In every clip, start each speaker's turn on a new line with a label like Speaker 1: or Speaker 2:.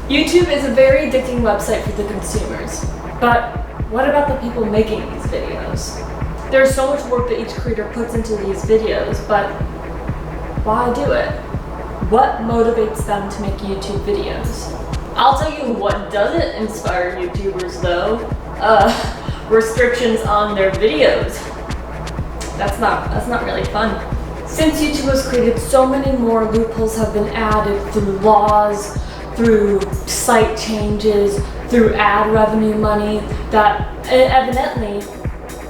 Speaker 1: YouTube is a very addicting website for the consumers, but what about the people making these videos? There's so much work that each creator puts into these videos, but why do it? What motivates them to make YouTube videos? I'll tell you what doesn't inspire YouTubers though. Restrictions on their videos. That's not really fun. Since YouTube was created, so many more loopholes have been added through laws, through site changes, through ad revenue money that evidently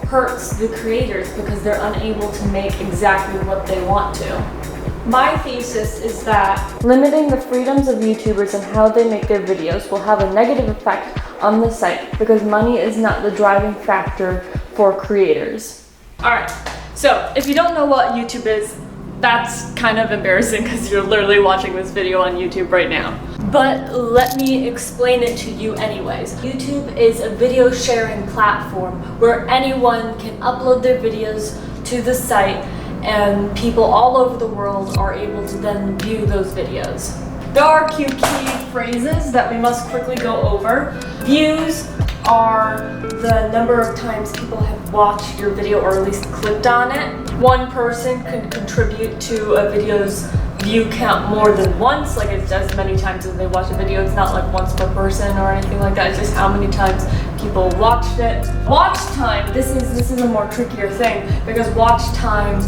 Speaker 1: hurts the creators because they're unable to make exactly what they want to. My thesis is that limiting the freedoms of YouTubers and how they make their videos will have a negative effect on the site because money is not the driving factor for creators. Alright, so if you don't know what YouTube is, that's kind of embarrassing because you're literally watching this video on YouTube right now. But let me explain it to you anyways. YouTube is a video sharing platform where anyone can upload their videos to the site and people all over the world are able to then view those videos. There are a few key phrases that we must quickly go over. Views are the number of times people have watched your video or at least clicked on it. One person can contribute to a video's view count more than once, like it's as many times as they watch a video. It's not like once per person or anything like that. It's just how many times people watched it. Watch time, this is a more trickier thing because watch time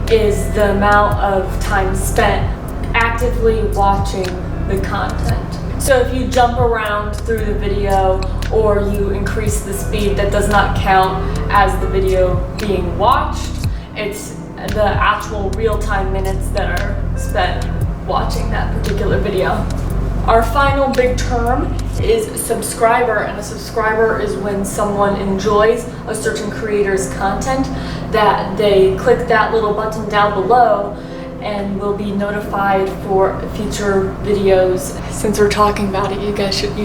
Speaker 1: is the amount of time spent actively watching the content. So if you jump around through the video or you increase the speed, that does not count as the video being watched. It's the actual real-time minutes that are spent watching that particular video. Our final big term is subscriber, and a subscriber is when someone enjoys a certain creator's content, that they click that little button down below and will be notified for future videos. Since we're talking about it, you guys should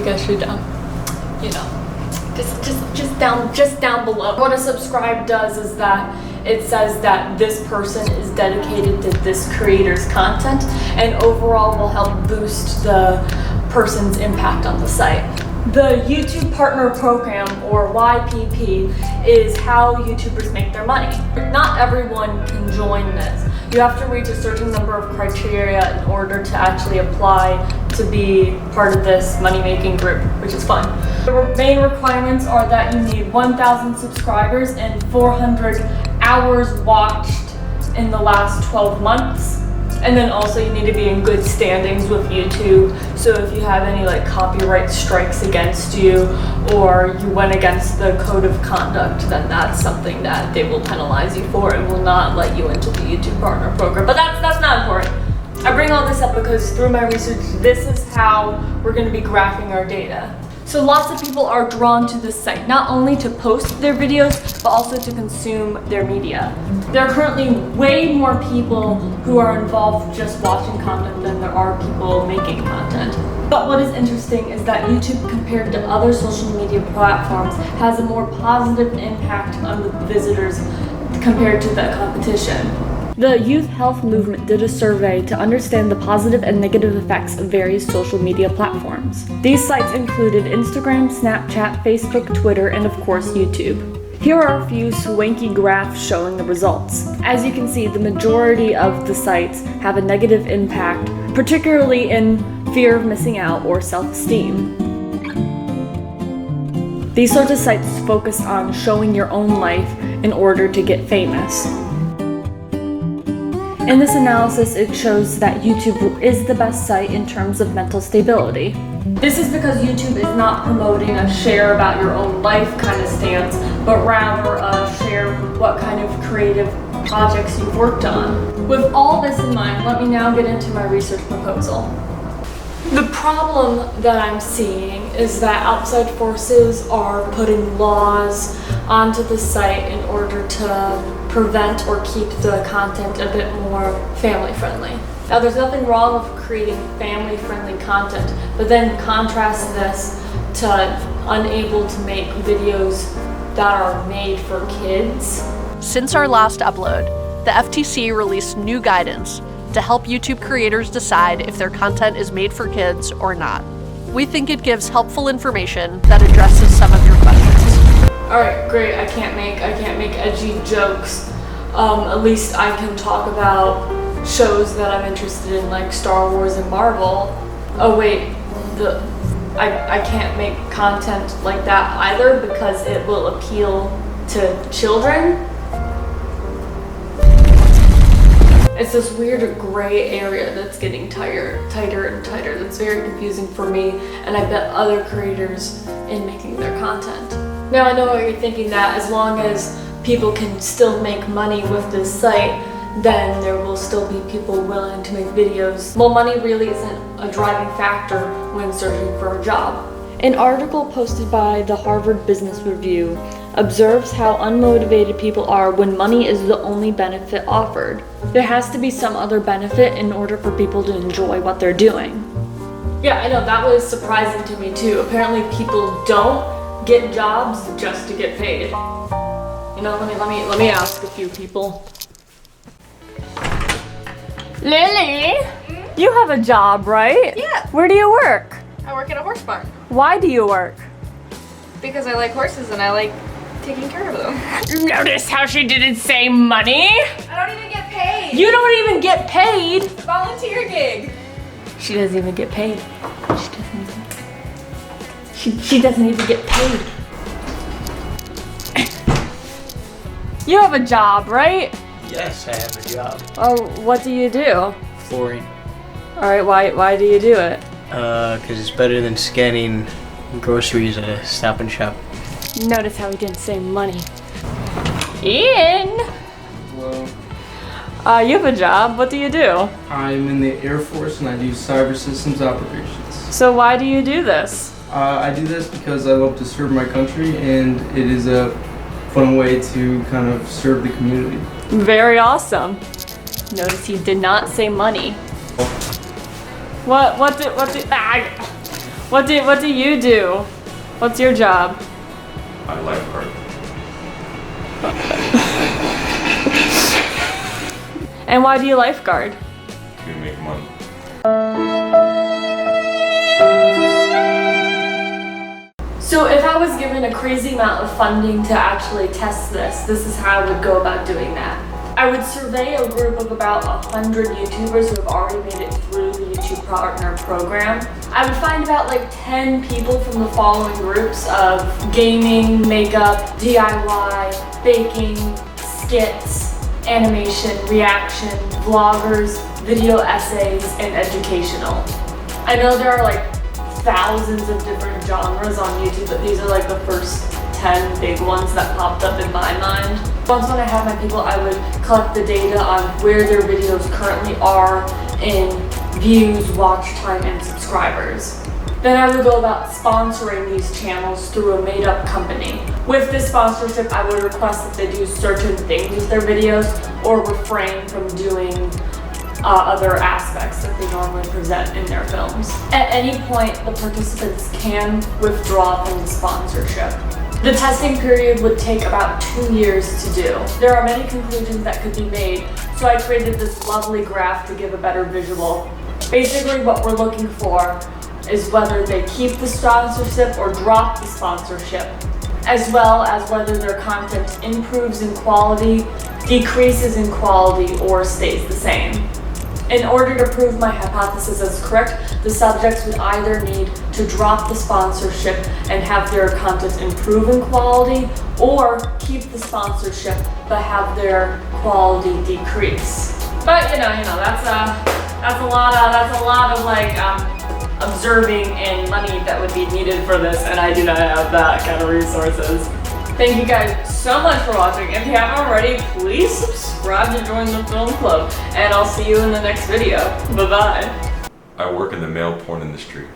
Speaker 1: just down below. What a subscribe does is that it says that this person is dedicated to this creator's content and overall will help boost the person's impact on the site. The YouTube Partner Program, or YPP, is how YouTubers make their money. Not everyone can join this. You have to reach a certain number of criteria in order to actually apply to be part of this money-making group, which is fun. The main requirements are that you need 1,000 subscribers and 400 hours watched in the last 12 months. And then also you need to be in good standings with YouTube. So if you have any like copyright strikes against you or you went against the code of conduct, then that's something that they will penalize you for and will not let you into the YouTube Partner Program. But that's not important. I bring all this up because through my research, this is how we're going to be graphing our data. So lots of people are drawn to this site, not only to post their videos, but also to consume their media. There are currently way more people who are involved just watching content than there are people making content. But what is interesting is that YouTube, compared to other social media platforms, has a more positive impact on the visitors compared to the competition. The youth health movement did a survey to understand the positive and negative effects of various social media platforms. These sites included Instagram, Snapchat, Facebook, Twitter, and of course YouTube. Here are a few swanky graphs showing the results. As you can see, the majority of the sites have a negative impact, particularly in fear of missing out or self-esteem. These sorts of sites focus on showing your own life in order to get famous. In this analysis, it shows that YouTube is the best site in terms of mental stability. This is because YouTube is not promoting a share about your own life kind of stance, but rather a share what kind of creative projects you've worked on. With all this in mind, let me now get into my research proposal. The problem that I'm seeing is that outside forces are putting laws onto the site in order to prevent or keep the content a bit more family-friendly. Now, there's nothing wrong with creating family-friendly content, but then contrast this to unable to make videos that are made for kids.
Speaker 2: Since our last upload, the FTC released new guidance to help YouTube creators decide if their content is made for kids or not. we think it gives helpful information that addresses some of your questions.
Speaker 1: Alright, great. I can't make edgy jokes. At least I can talk about shows that I'm interested in, like Star Wars and Marvel. Oh wait, I can't make content like that either because it will appeal to children. It's this weird gray area that's getting tighter and tighter. That's very confusing for me, and I bet other creators in making their content. Now I know what you're thinking, that as long as people can still make money with this site, then there will still be people willing to make videos. Well, money really isn't a driving factor when searching for a job. An article posted by the Harvard Business Review observes how unmotivated people are when money is the only benefit offered. There has to be some other benefit in order for people to enjoy what they're doing. Yeah, I know, that was surprising to me too. Apparently people don't get jobs just to get paid. You know, let me ask a few people. Lily, you have a job, right?
Speaker 3: Yeah.
Speaker 1: Where do you work?
Speaker 3: I work at a horse barn
Speaker 1: Why do you work?
Speaker 3: because I like horses and I like taking care of them.
Speaker 1: Notice how she didn't say money?
Speaker 3: I don't even get paid.
Speaker 1: You don't even get paid.
Speaker 3: It's a volunteer gig.
Speaker 1: She doesn't even get paid. She doesn't even get paid. You have a job, right?
Speaker 4: Yes, I have a job.
Speaker 1: Oh, what do you do?
Speaker 4: Flooring.
Speaker 1: All right, why do you do it?
Speaker 4: Because it's better than scanning groceries at a Stop and Shop.
Speaker 1: Notice how he didn't say money. Ian!
Speaker 5: Hello.
Speaker 1: You have a job. What do you do?
Speaker 5: I'm in the Air Force and I do cyber systems operations.
Speaker 1: So why do you do this?
Speaker 5: I do this because I love to serve my country and it is a fun way to kind of serve the community.
Speaker 1: Very awesome. Notice he did not say money. What do you do? What's your job?
Speaker 6: I lifeguard.
Speaker 1: And why do you lifeguard?
Speaker 6: To make money.
Speaker 1: So if I was given a crazy amount of funding to actually test this is how I would go about doing that. I would survey a group of about 100 YouTubers who have already made it through the YouTube Partner Program. I would find about like 10 people from the following groups of gaming, makeup, DIY, baking, skits, animation, reaction, vloggers, video essays, and educational. I know there are like thousands of different genres on YouTube, but these are like the first 10 big ones that popped up in my mind. Once when I have my people, I would collect the data on where their videos currently are in views, watch time, and subscribers. Then I would go about sponsoring these channels through a made-up company. With this sponsorship, I would request that they do certain things with their videos or refrain from doing other aspects that they normally present in their films. At any point, the participants can withdraw from the sponsorship. The testing period would take about 2 years to do. There are many conclusions that could be made, so I created this lovely graph to give a better visual. Basically, what we're looking for is whether they keep the sponsorship or drop the sponsorship, as well as whether their content improves in quality, decreases in quality, or stays the same. In order to prove my hypothesis as correct, the subjects would either need to drop the sponsorship and have their content improve in quality, or keep the sponsorship but have their quality decrease. But you know, that's a lot of like observing and money that would be needed for this, and I do not have that kind of resources. Thank you guys so much for watching. If you haven't already, please subscribe to join the film club, and I'll see you in the next video. Bye-bye.
Speaker 6: I work in the male porn industry.